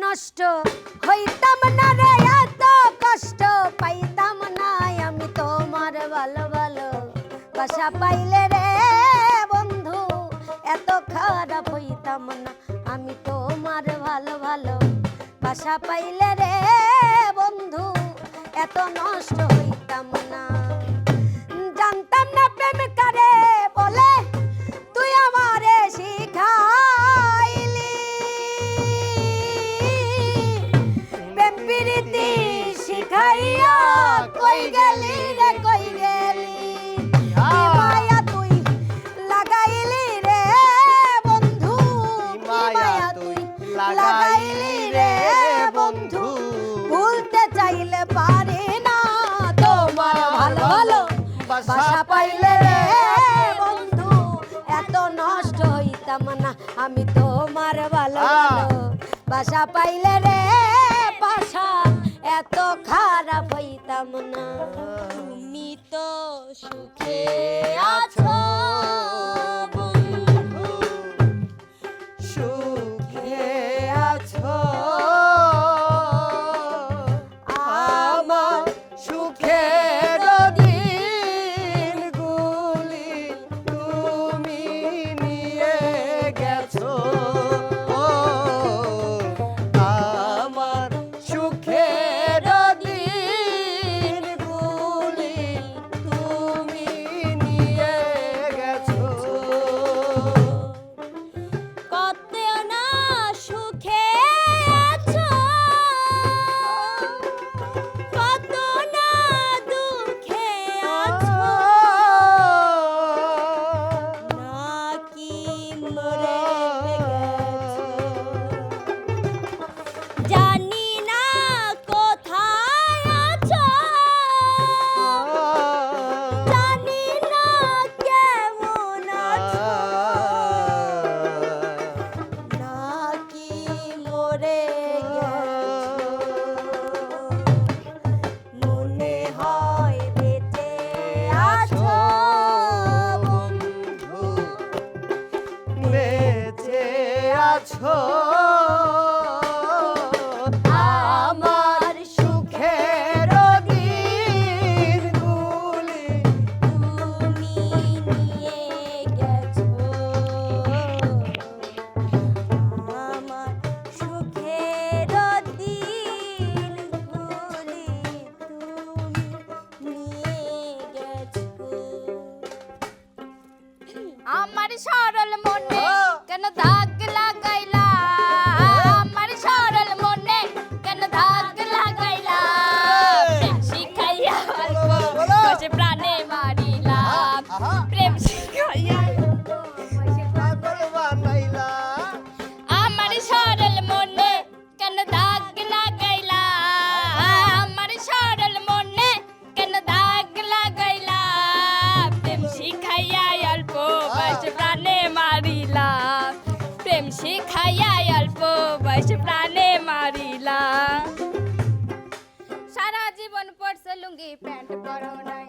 নষ্ট হইতাম না রে, এত কষ্ট পাইতাম না আমি তোমার ভালো ভালো বাসা পাইলে রে বন্ধু, এত খারাপ হইতাম না আমি তোমার ভালো ভালো বাসা পাইলে রে বন্ধু, এত নষ্ট হইতাম না। জানতাম না প্রেম কারে বলে তুই আমারে শিখাইলি, প্রেম প্রীতি শিখাইয়া কই গেলি রে কই গেলি, কি মায়া তুই লাগাইলি রে বন্ধু, কি মায়া তুই লাগাইলি রে বন্ধু, ভুলতে চাইলে পারি না তোমার ভালো ভালো বাসা পাইলে রে বন্ধু, এত নষ্ট হইতাম না আমি তোমার ভালো ভালো বাসা পাইলে রে বাসা, এত খারাপ হইতাম না। তুমি তো সুখে আছো বন্ধু, সুখে আছো আমার সুখের দিনগুলি তুমি নিয়ে গেছো, আমার সুখের দিনগুলি তুমি নিয়ে গেছো। কত না সুখে আছো, কত না দুঃখে আছো, নাকি মরে গেছো, জানি না কোথায় আছো, জানি না কেমন আছো, নাকি মরে গেছো, মনে হয় বেঁচে আছো বন্ধু, বেঁচে আছো আমার সুখের দিনগুলি তুমি নিয়ে গেছো, আমার সুখের দিনগুলি তুমি নিয়ে গেছো। আমার সরল মনে কেন দাগ লাগাইলা, আমার সরল মনে কেন দাগ লাগাইলা, প্রেম শিখাইয়া বসে প্রাণে মারিলা, প্রেম শিখাইয়া পাগল বানাইলা, আমার সরল মনে কেন দাগ লাগাইলা, আমার সরল মনে কেন দাগ লাগাইলা, প্রেম শিখাইয়া অল্প বয়সে প্রাণে মারিলা, প্রেম শিখাইয়া অল্প বয়সে প্রাণে মারিলা। সারা জীবন পরছে লুঙ্গি প্যান্ট পরো নাই,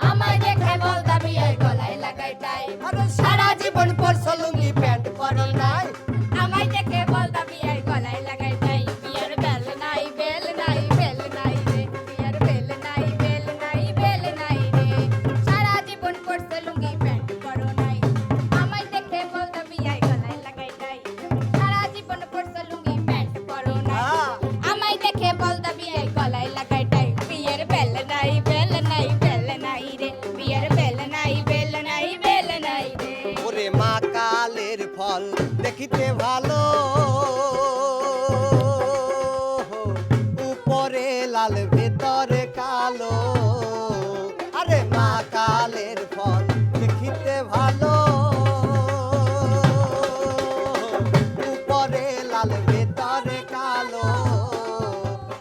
আমায় দেখে বলতা বিয়ের গলায় লাগাই টাই, আরে সারা জীবন পরছো লুঙ্গি প্যান্ট পরো নাই, আমায় দেখে বলতা বিয়ের গলায় লাগাই টাই, বিয়ের বেল নাই বেল নাই বেল নাই রে, বিয়ের বেল নাই বেল নাই বেল নাই রে, সারা জীবন পরছে লুঙ্গি প্যান্ট পরো নাই, আমায় দেখে বলতা বিয়ের গলায় লাগাই টাই, সারা জীবন পরছে লুঙ্গি প্যান্ট পরো নাই, আমায় দেখে বলতা বিয়ের গলায় লাগাই টাই, বিয়ের বেল নাই বেল নাই বেল নাই রে, বিয়ের বেল নাই বেল নাই বেল নাই রে। ওরে মা কালের ফল দেখিতে ভালো, উপরে লাল ভেতরে কালো, আরে মা কালের ফল দেখিতে ভালো, উপরে লাল ভেতরে কালো,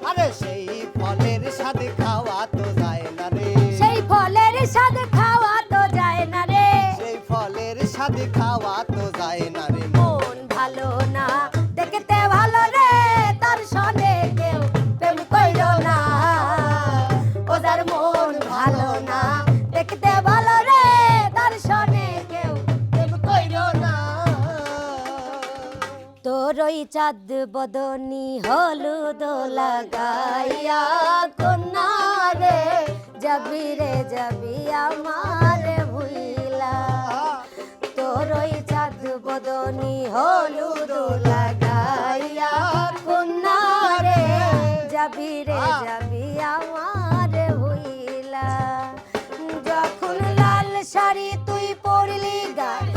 আরে সেই ফলের স্বাদ খাওয়া তো যায় না রে, সেই ফলের স্বাদ খাওয়া তো যায় না রে, সেই ফলের স্বাদ খাওয়া তো যায় না রে, মন ভালো না চাঁদ বদনি হলুদ লাগাইয়া কন্যা রে যাবি রে যাবি আমার ভুইলা তোর ওই চাঁদ বদনি হলুদ লাগাইয়া কন্যা রে যাবি রে যাবি আমার ভুইলা যখন লাল শাড়ি তুই পরলি গায়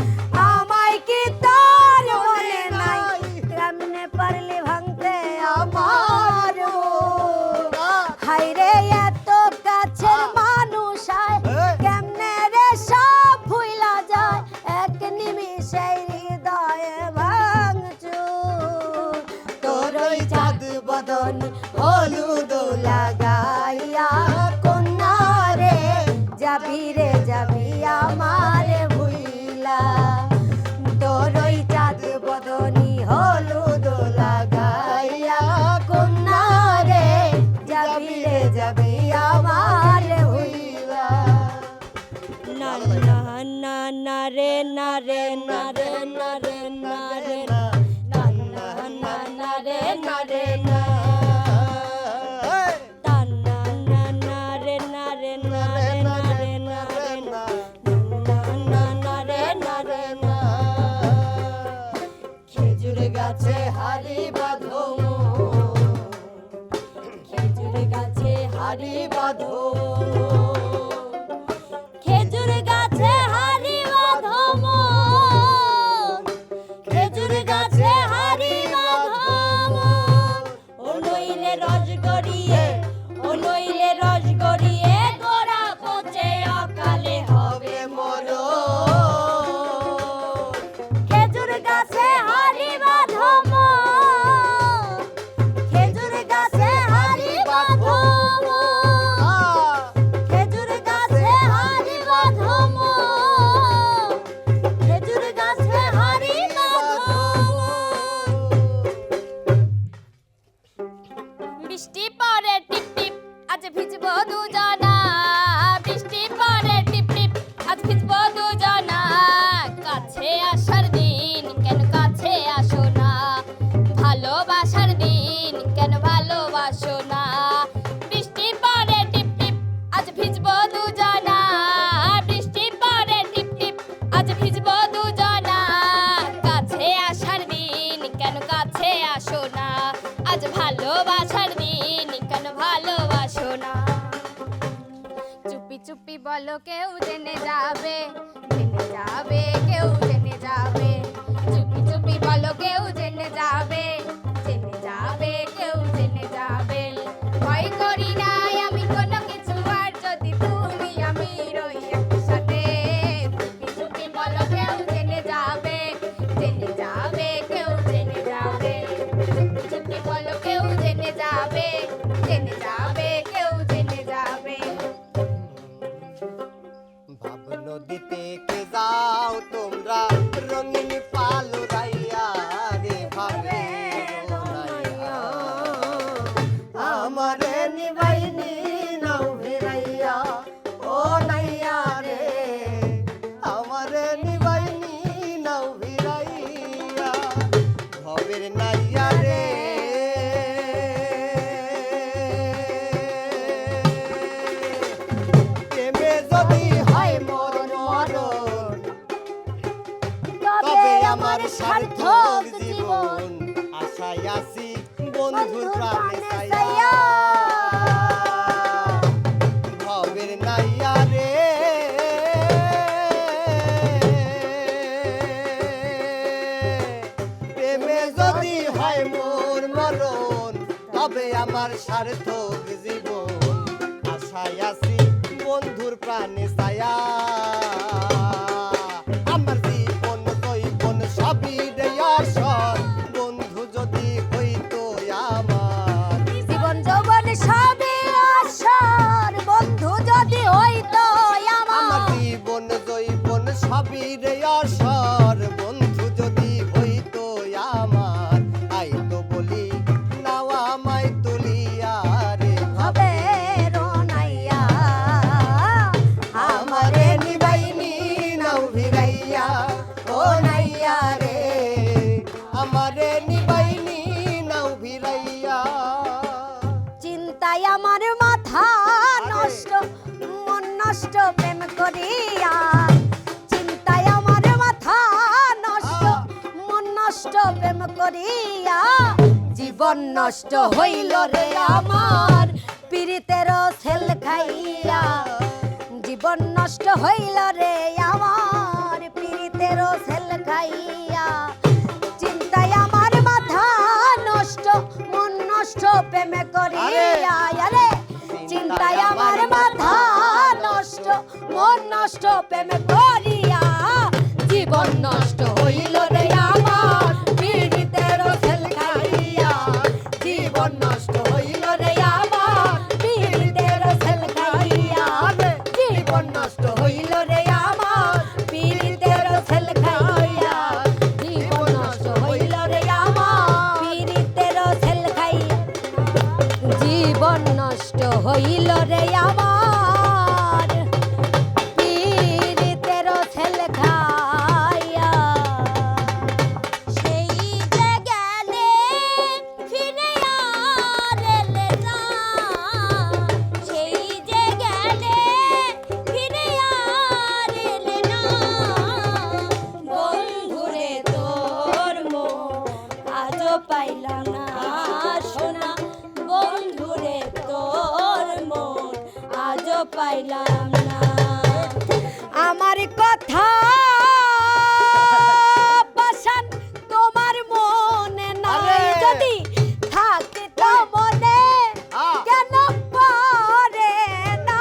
আমায় কি তোর মনে নাই কেমনে পারলি ভাঙতে আমার হায় রে এত কাছের মানুষ আয় কেমনে রে সব ভুইলা যায় এক নিমিষে হৃদয়ে ভাঙচুর তোর ওই চাঁদ বদনি হলুদ লাগাইয়া কন্যা রে যাবি রে যাবি আমার ভুইলা তোর ওই চাঁদ বদনি হলুদ লাগাইয়া কন্যা রে যাবি রে যাবি আমার ভুইলা না না না না রে না রে না রে না রে না রে না না না না রে না রে না খেজুর গাছে হারি বাঁধো খেজুর গাছে হারি বাঁধো খেজুর গাছে হারি বাঁধো খেজুর গাছে হারি বাঁধো ও নইলে রস গড়িয়ে ও নইলে রস গড়িয়ে গোড়া পচে অকালে হবে মরো খেজুর গাছে হারি বাঁধো খেজুর গাছে হারি বাঁধো খেজুর গাছে হারি বাঁধো খেজুর গাছে হারি বাঁধো বৃষ্টি পরে টিপ টিপ আজ ভিজবো দুজনা বৃষ্টি পরে টিপ টিপ আজ ভিজবো দুজনা কাছে আসার দিন কেন কাছে আসো না ভালোবাসার দিন কেন ভালোবাসো না বৃষ্টি পরে টিপ টিপ আজ ভিজবো দুজনা বৃষ্টি পরে টিপ টিপ আজ ভিজবো দুজনা কাছে আসার দিন কেন কাছে আসো না আজ ভালোবাসার দিন কেন ভালোবাসো না চুপি চুপি বলো কেউ জেনে যাবে কেউ জেনে যাবে চুপি চুপি বলো কেউ জেনে যাবে কেউ জেনে যাবে ভয় করি নাই আমি কোনো কিছু আর যদি তুমি আমি রই একসাথে চুপি চুপি বলো কেউ জেনে যাবে কেউ জেনে যাবে চুপি বলো কেউ জেনে যাবে কেউ জেনে যাবে ভাব নদীতে কে যাও তোমরা রঙিন পাল রাইয়া রে ভাবে রোনাইয়া আমারে নিবাইনি নাও ভিড়াইয়া ও নাইয়া রে আমারে নিবাইনি নাও ভিড়াইয়া ভবের নাইয়া রে প্রেমে যদি হয় মরণ মরণ তবে আমার সার্থক জীবন আশায় আছি বন্ধুর প্রাণে ছায়া ভবের নাইয়া রে প্রেমে যদি হয় মোর মরণ তবে আমার সার্থক জীবন আশায় আছি বন্ধুর প্রাণে ছায়া আমার জীবন দৈবন সবই রে আসর বন্ধু যদি হইতো আমার জীবন যৌবন সবই আসর বন্ধু যদি হইতো আমার আমার জীবন দৈবন সবই রে আসর বন্ধু যদি হইতো আমার আই তো বলি নাও আমায় তুলিয়া রে হবে রোনাইয়া আমারে নিবাইনি করিয়া জীবন নষ্ট হইল রে আমার পীড়িতের ছেল খাইয়া জীবন নষ্ট হইল রে আমার পীড়িতের ছেল খাইয়া চিন্তায় আমার মাথা নষ্ট মন নষ্ট প্রেমে করিয়া আরে চিন্তায় আমার মাথা নষ্ট মন নষ্ট প্রেমে করিয়া জীবন নষ্ট হইল রে আমার পীড়িতের ছেল খাইয়া জীবন নষ্ট হইল রে আমার পীড়িতের ছেল খাইয়া জীবন নষ্ট হইল রে আমার পীড়িতের ছেল খাইয়া জীবন নষ্ট হইল রে আমার পীড়িতের ছেল খাইয়া জীবন নষ্ট হইল রে আমার পীড়িতের ছেল খাইয়া সেই যে গেলে ফিরে আর এলে না সেই যে গেলে ফিরে আর এলে না বন্ধুরে তোর মন আজও পাইলাম না সোনা বন্ধুরে তোর মন আজও পাইলাম না আমার কথা বাসান তোমার মনে নাই যদি থাকে তো মনে কেন পড়ে না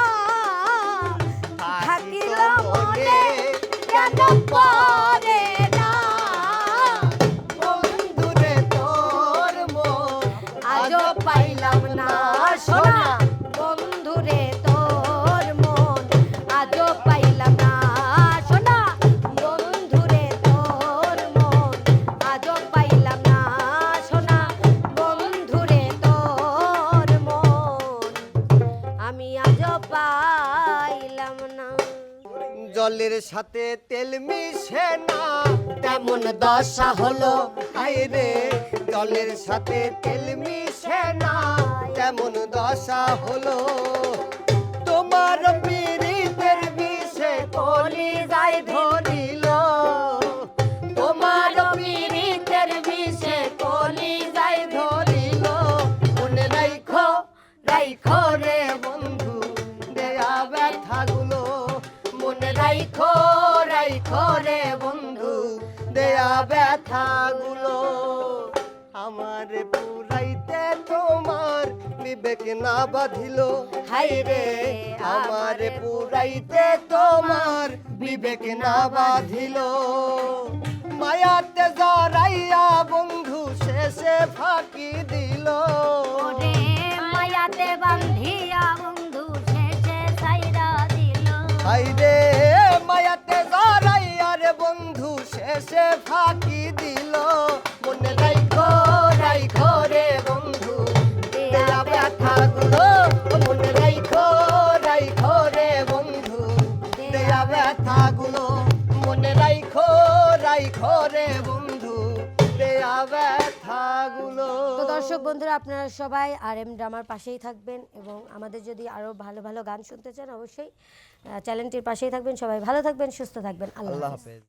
থাকিল মনে কেন পড়ে না বন্ধুরে তোর মন আজও পাইলাম না সোনা বন্ধুরে তোর মন আজও পাইলাম না সোনা বন্ধুরে তোর মন আজও পাইলাম না সোনা বন্ধুরে তোর মন আমি আজও পাইলাম না জলের সাথে তেল মিশে না তেমন দশা হলো হায় রে জলের সাথে তেল মিশে না তেমন দশা হলো তোমার পীড়িতের বিষে কলি যায় ধরিল তোমার পীড়িতের বিষে কলি যায় ধরিল মনে রাইখো রাইখো রে বন্ধু দেয়া ব্যথাগুলো মনে রাইখো রাইখো রে বন্ধু দেয়া ব্যথাগুলো আমার পুরাইতে তোমার বিবেক না বাঁধিল হায় রে আমার পুরাইতে তোমার বিবেক না বাঁধিল মায়াতে জড়াইয়া বন্ধু শেষে ফাঁকি দিল ওরে মায়াতে বান্ধিয়া বন্ধু শেষে ছাইরা দিল হায় রে মায়াতে জড়াইয়া রে বন্ধু শেষে ফাঁকি দিল মনে রাইখো রাইখো রে বন্ধু দেয়া ব্যথাগুলো মনে রাইখো রাইখো রে বন্ধু দেয়া ব্যথাগুলো মনে রাইখো রাইখো রে বন্ধু দেয়া ব্যথাগুলো তো দর্শক বন্ধুরা আপনারা সবাই RM ড্রামার পাশেই থাকবেন এবং আমাদের যদি আরো ভালো ভালো গান শুনতে চান অবশ্যই চ্যানেলটির পাশেই থাকবেন সবাই ভালো থাকবেন সুস্থ থাকবেন আল্লাহ আল্লাহ হাফেজ হাফেজ